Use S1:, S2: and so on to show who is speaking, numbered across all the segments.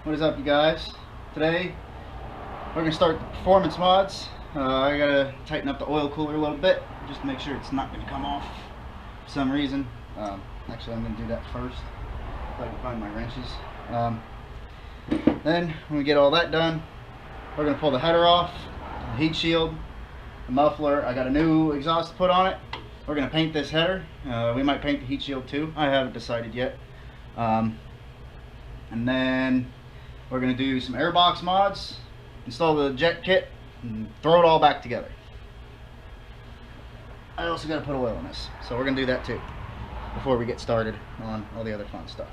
S1: What is up, you guys? Today we're going to start the performance mods. I gotta tighten up the oil cooler a little bit just to make sure it's not going to come off for some reason. Actually, I'm going to do that first if I can find my wrenches. Then when we get all that done, we're going to pull the header off, the heat shield, the muffler. I got a new exhaust to put on it. We're going to paint this header. We might paint the heat shield too. I haven't decided yet. And then we're going to do some airbox mods, install the jet kit, and throw it all back together. I also got to put oil in this, so we're going to do that too before we get started on all the other fun stuff.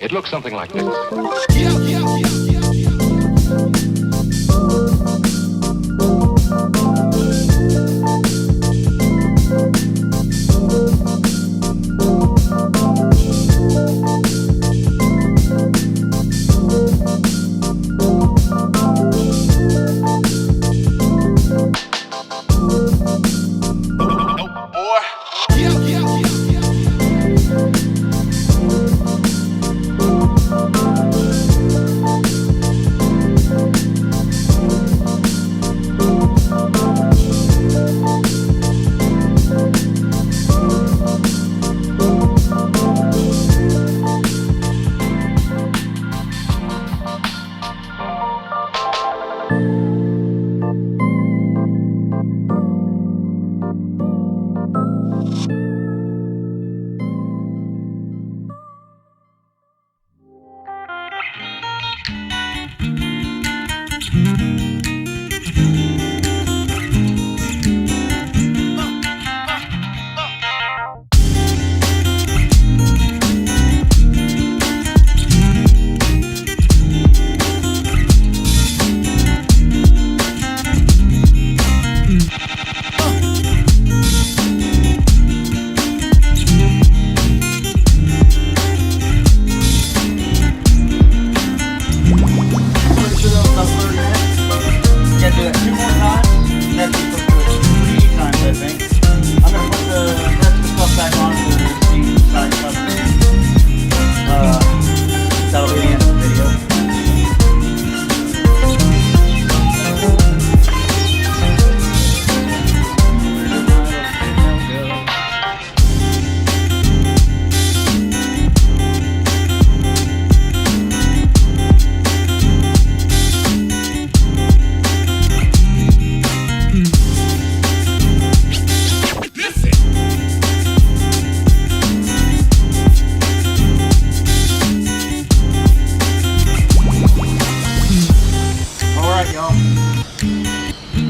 S2: It looks something like this.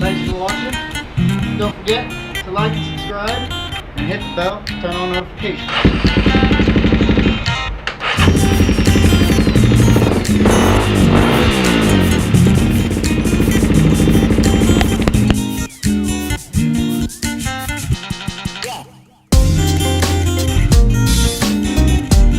S1: Thanks for watching. Don't forget to like and subscribe and hit the bell to turn on notifications.